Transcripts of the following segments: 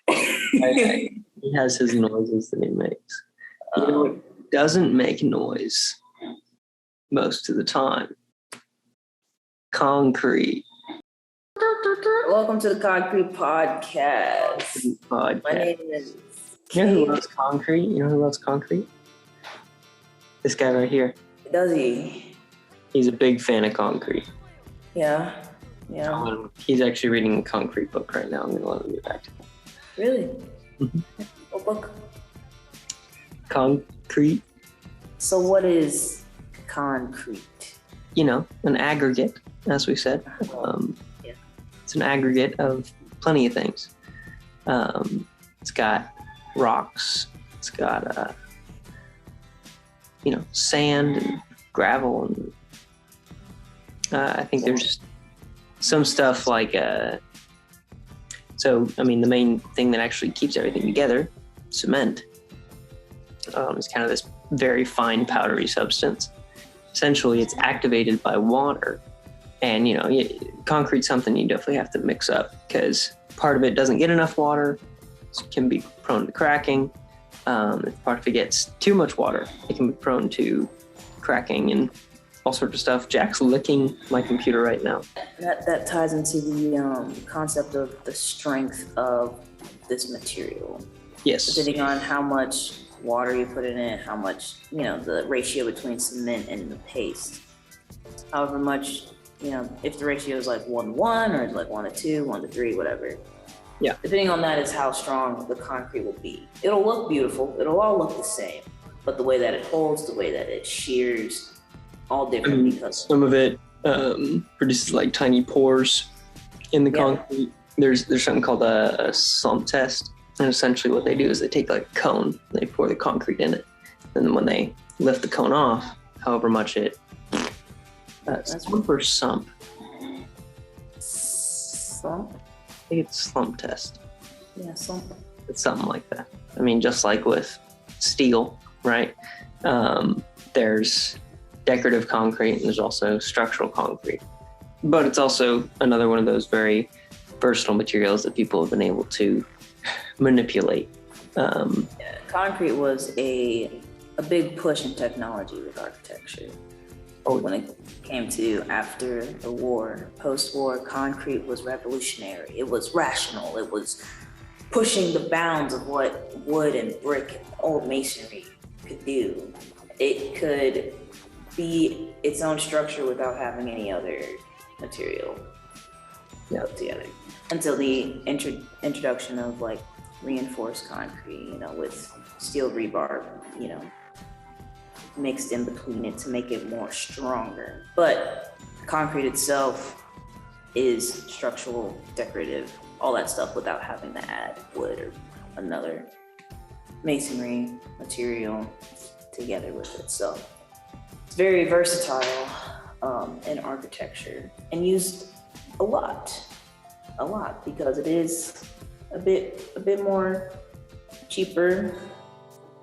He has his noises that he makes. You know what doesn't make noise most of the time? Concrete. Welcome to the Concrete Podcast. My name is You know who loves concrete? You know who loves concrete? This guy right here. Does he? He's a big fan of concrete. Yeah. He's actually reading a concrete book right now. I'm going to let him get back to him. Really? Mm-hmm. What book? Concrete. So what is concrete? You know, an aggregate, as we said. Yeah. It's an aggregate of plenty of things. It's got rocks. It's got, sand and gravel. And I think there's some stuff like... the main thing that actually keeps everything together, cement, is kind of this very fine powdery substance. Essentially, it's activated by water. And, concrete's something you definitely have to mix up because part of it doesn't get enough water. It can be prone to cracking. If part of it gets too much water, it can be prone to cracking and all sorts of stuff. Jack's licking my computer right now. That ties into the concept of the strength of this material. Yes. Depending on how much water you put in it, how much, the ratio between cement and the paste. However much, if the ratio is like 1:1 or like 1:2, 1:3, whatever. Yeah. Depending on that is how strong the concrete will be. It'll look beautiful. It'll all look the same. But the way that it holds, the way that it shears, all different because some of it produces like tiny pores in the concrete. There's something called a Sump Test. And essentially what they do is they take like a cone, they pour the concrete in it. And then when they lift the cone off, however much Sump or Sump? Sump? I think it's Slump Test. Yeah, Sump. It's something like that. I mean, just like with steel, right? There's decorative concrete and there's also structural concrete. But it's also another one of those very versatile materials that people have been able to manipulate. Concrete was a big push in technology with architecture. When it came to after the war, post-war, concrete was revolutionary. It was rational. It was pushing the bounds of what wood and brick and old masonry could do. It could be its own structure without having any other material put together. Until the introduction of like reinforced concrete, with steel rebar, mixed in between it to make it more stronger. But concrete itself is structural, decorative, all that stuff without having to add wood or another masonry material together with it. So it's very versatile in architecture and used a lot because it is a bit more cheaper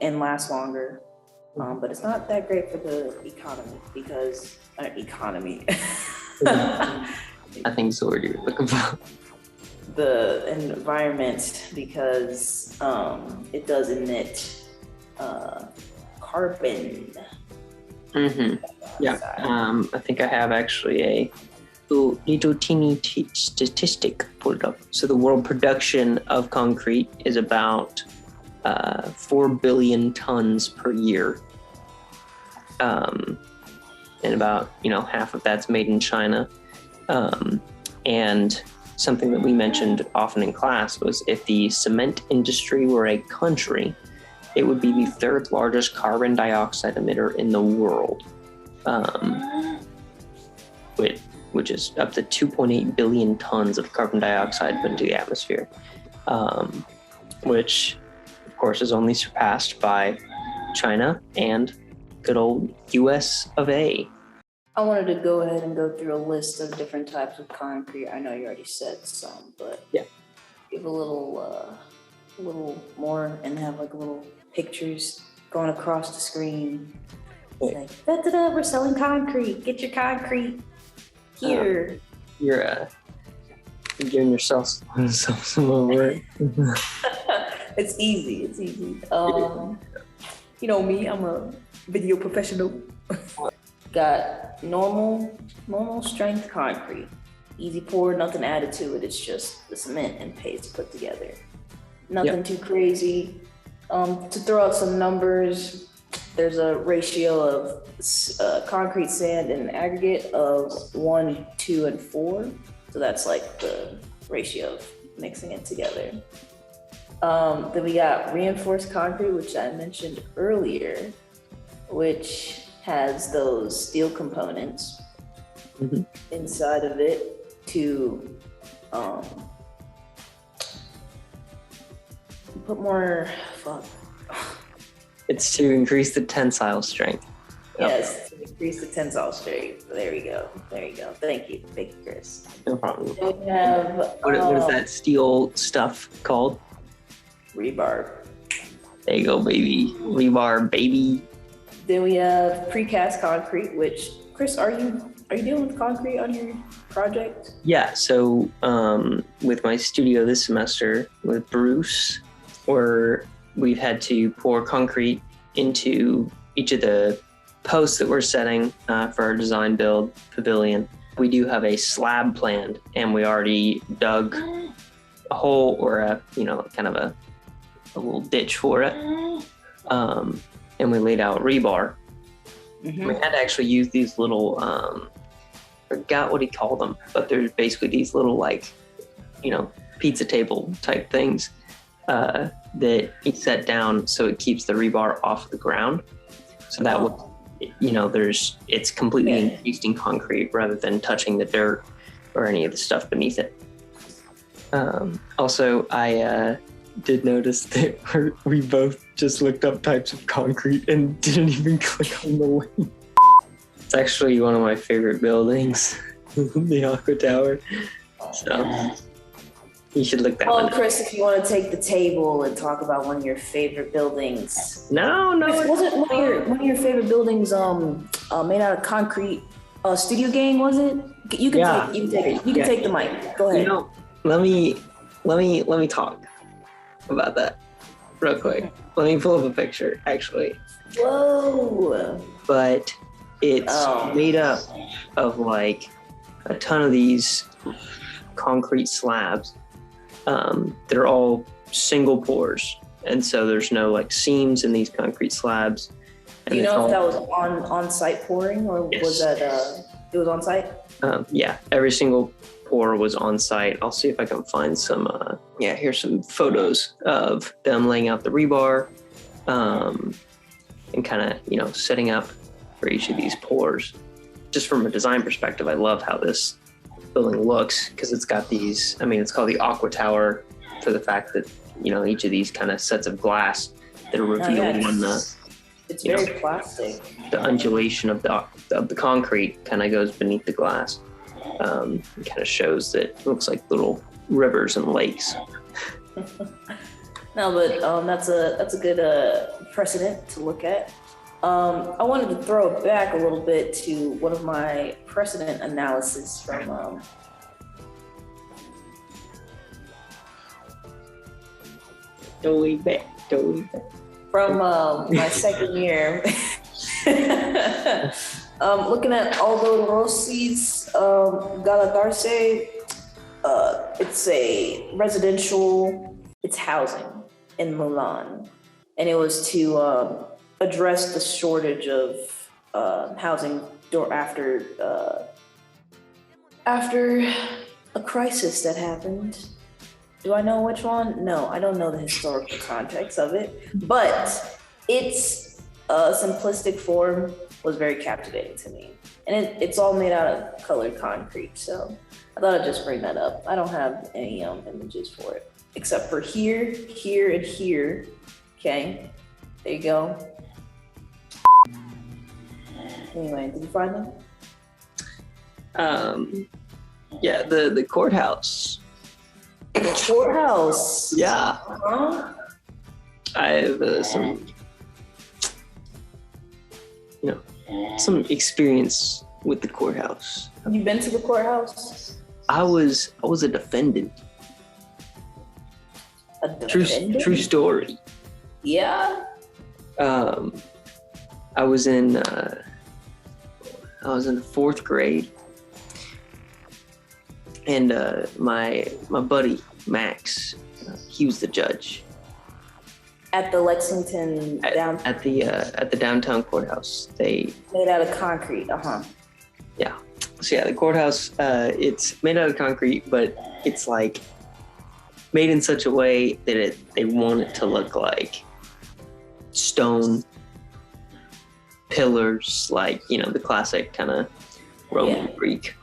and lasts longer. But it's not that great for the economy because I think it's the word you're looking for. The environment because it does emit carbon. Mm-hmm. Yeah. I think I have actually a little teeny statistic pulled up. So the world production of concrete is about 4 billion tons per year. And about, half of that's made in China. And something that we mentioned often in class was if the cement industry were a country, it would be the third largest carbon dioxide emitter in the world, which is up to 2.8 billion tons of carbon dioxide put into the atmosphere, which, of course, is only surpassed by China and good old US of A. I wanted to go ahead and go through a list of different types of concrete. I know you already said some, but give a little more and have like little pictures going across the screen. Like, da-da-da, we're selling concrete. Get your concrete here. You're giving yourself some work. It's easy. It's easy. You know me, I'm a video professional. Got normal strength concrete. Easy pour, nothing added to it. It's just the cement and paste put together. Nothing too crazy. To throw out some numbers, there's a ratio of concrete, sand, and aggregate of 1, 2, and 4. So that's like the ratio of mixing it together. Then we got reinforced concrete, which I mentioned earlier, which has those steel components inside of it to put more, It's to increase the tensile strength. Yes, to increase the tensile strength. There we go. Thank you, Chris. No problem. We have, what is that steel stuff called? Rebar. There you go, baby. Rebar, baby. Then we have precast concrete, which, Chris, are you dealing with concrete on your project? Yeah, so with my studio this semester with Bruce, we've had to pour concrete into each of the posts that we're setting for our design build pavilion. We do have a slab planned, and we already dug a hole or kind of a little ditch for it. And we laid out rebar. We had to actually use these little, forgot what he called them, but there's basically these little pizza table type things that he set down so it keeps the rebar off the ground. So that would, it's completely encased in concrete rather than touching the dirt or any of the stuff beneath it. Also, I did notice that we both just looked up types of concrete and didn't even click on the link. It's actually one of my favorite buildings, the Aqua Tower. So you should look that one up. Chris, if you want to take the table and talk about one of your favorite buildings. No. Chris, wasn't one of your favorite buildings made out of concrete? Studio Gang, was it? You can take the mic. Go ahead. Let me talk about that real quick. Let me pull up a picture, actually. Whoa. But it's made up of like a ton of these concrete slabs. They're all single pours, and so there's no like seams in these concrete slabs. Do you know if that was on-site pouring, or was that it was on-site? Yeah, every single pour was on site. I'll see if I can find some, here's some photos of them laying out the rebar and kind of, setting up for each of these pours. Just from a design perspective, I love how this building looks because it's got these, it's called the Aqua Tower for the fact that, each of these kind of sets of glass that are revealed when it's very plastic. The undulation of the concrete kind of goes beneath the glass. It kind of shows that it looks like little rivers and lakes. No, but that's a good precedent to look at. I wanted to throw it back a little bit to one of my precedent analysis from from my second year. Looking at Aldo Rossi's Galadarse, it's a residential, it's housing in Milan. And it was to address the shortage of housing after a crisis that happened. Do I know which one? No, I don't know the historical context of it, but its simplistic form was very captivating to me. And it's all made out of colored concrete, so I thought I'd just bring that up. I don't have any images for it, except for here, here, and here. Okay, there you go. Anyway, did you find them? Yeah, the courthouse. The courthouse? Yeah. Uh-huh. I have some experience with the courthouse. Have you been to the courthouse? I was a defendant. A defendant? True story. Yeah. I was in the 4th grade, and my buddy Max, he was the judge at the Lexington at the downtown courthouse. They made out of concrete. Yeah. So yeah, the courthouse. It's made out of concrete, but it's like made in such a way that they want it to look like stone pillars, like, you know, the classic kind of Roman Greek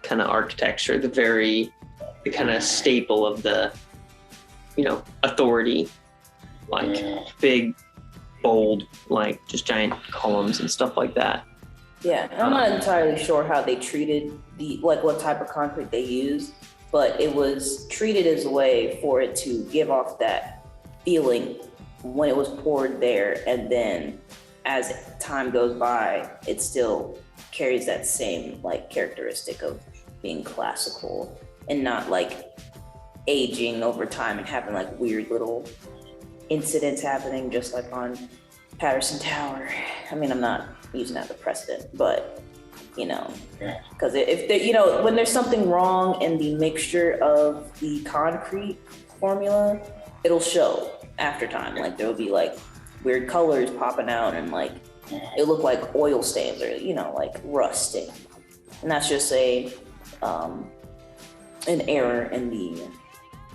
kind of architecture, the kind of staple of the, you know, authority, like big, bold, like just giant columns and stuff like that. Yeah, I'm not entirely sure how they treated what type of concrete they used, but it was treated as a way for it to give off that feeling when it was poured there, and then as time goes by, it still carries that same like characteristic of being classical and not like aging over time and having like weird little incidents happening, just like on Patterson Tower. I mean, I'm not using that as a precedent, but you know, because if there, you know, when there's something wrong in the mixture of the concrete formula, it'll show after time. Like there will be like weird colors popping out, and like it look like oil stains, or you know, like rusting, and that's just an error in the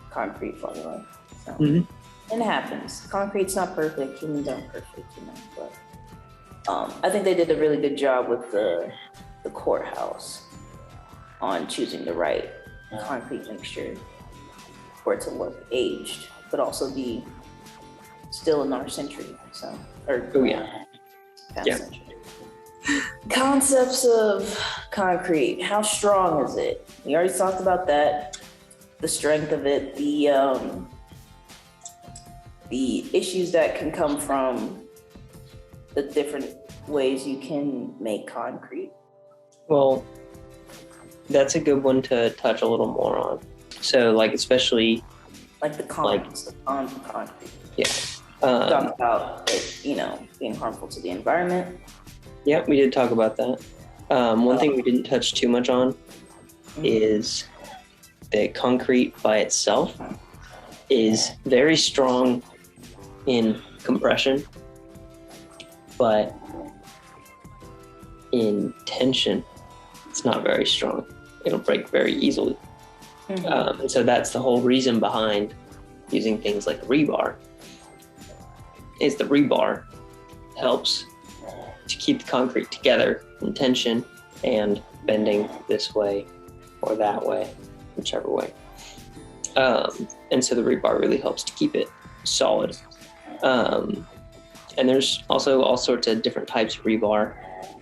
concrete formula. So it happens. Concrete's not perfect. Humans aren't perfect, you know. But I think they did a really good job with the courthouse on choosing the right concrete mixture for it to look aged, but also be still in our century. So, past century. Concepts of concrete. How strong is it? We already talked about that. The strength of it. The issues that can come from the different ways you can make concrete. Well, that's a good one to touch a little more on. So, like, especially like the cons of concrete. Yeah. Talk about it, you know, being harmful to the environment. Yeah, we did talk about that. One thing we didn't touch too much on is that concrete by itself is very strong in compression, but in tension, it's not very strong. It'll break very easily. And so that's the whole reason behind using things like rebar, is the rebar helps to keep the concrete together in tension and bending this way or that way, whichever way. And so the rebar really helps to keep it solid. And there's also all sorts of different types of rebar.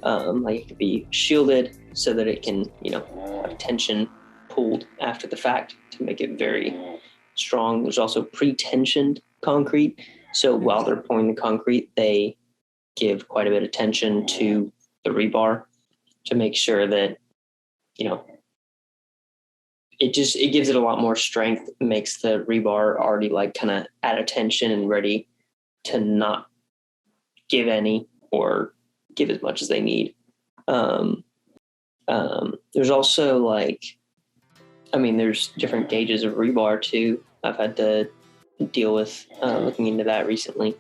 Like it could be shielded so that it can, you know, have tension pulled after the fact to make it very strong. There's also pre-tensioned concrete. So while they're pouring the concrete, they give quite a bit of tension to the rebar to make sure that, you know, it gives it a lot more strength, makes the rebar already like kind of at attention and ready to not give any or give as much as they need. There's also like, I mean, there's different gauges of rebar too. I've had to deal with looking into that recently.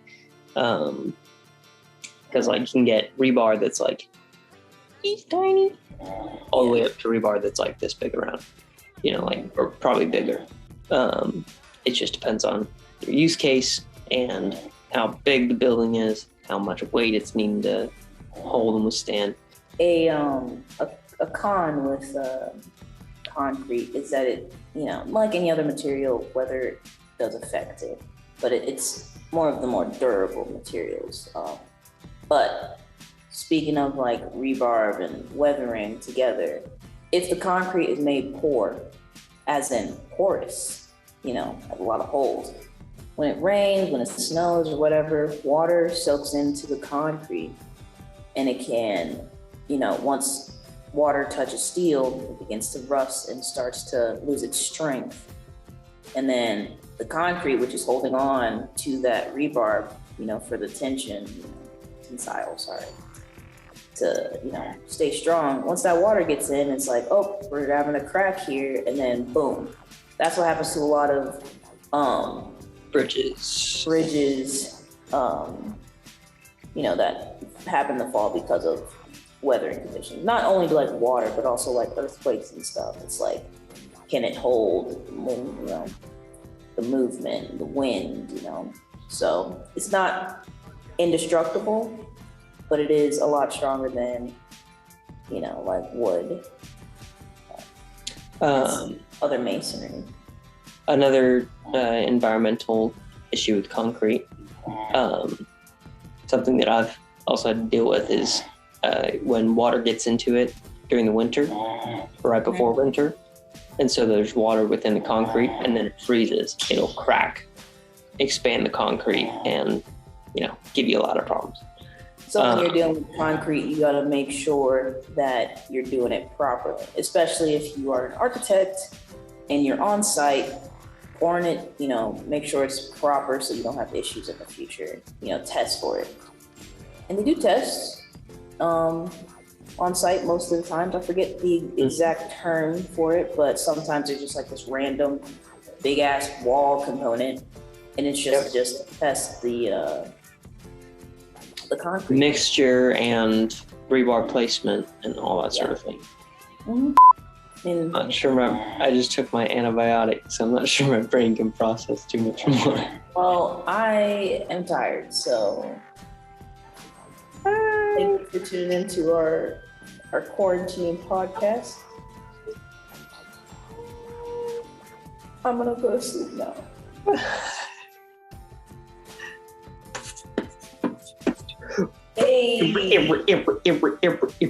Because like you can get rebar that's like tiny, all the way up to rebar that's like this big around, you know, like, or probably bigger. It just depends on your use case and how big the building is, how much weight it's needing to hold and withstand. A con with concrete is that it, you know, like any other material, weather does affect it, but it's more of the more durable materials. But speaking of like rebar and weathering together, if the concrete is made poor, as in porous, you know, have a lot of holes, when it rains, when it snows or whatever, water soaks into the concrete, and it can, you know, once water touches steel, it begins to rust and starts to lose its strength. And then the concrete, which is holding on to that rebar, for the tensile, to, stay strong. Once that water gets in, it's like, oh, we're having a crack here. And then boom. That's what happens to a lot of bridges, that happen to fall because of weathering conditions. Not only like water, but also like earthquakes and stuff. It's like, can it hold, the movement, the wind, So it's not indestructible, but it is a lot stronger than, like wood, other masonry. Another environmental issue with concrete, something that I've also had to deal with is when water gets into it during the winter, right before winter. And so there's water within the concrete and then it freezes. It'll crack, expand the concrete and, give you a lot of problems. So when you're dealing with concrete, you got to make sure that you're doing it properly, especially if you are an architect and you're on site, pouring it, make sure it's proper so you don't have issues in the future, test for it. And they do tests on site most of the times. I forget the exact term for it, but sometimes it's just like this random big ass wall component and it's just to test the concrete mixture and rebar placement and all that sort of thing. Mm-hmm. I'm not sure I just took my antibiotic, so I'm not sure my brain can process too much more. Well, I am tired, so thank you for tuning into our quarantine podcast. I'm gonna go to sleep now. Hey!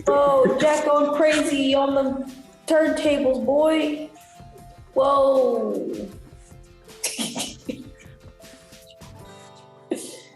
Whoa, Jack going crazy on the turntables, boy. Whoa.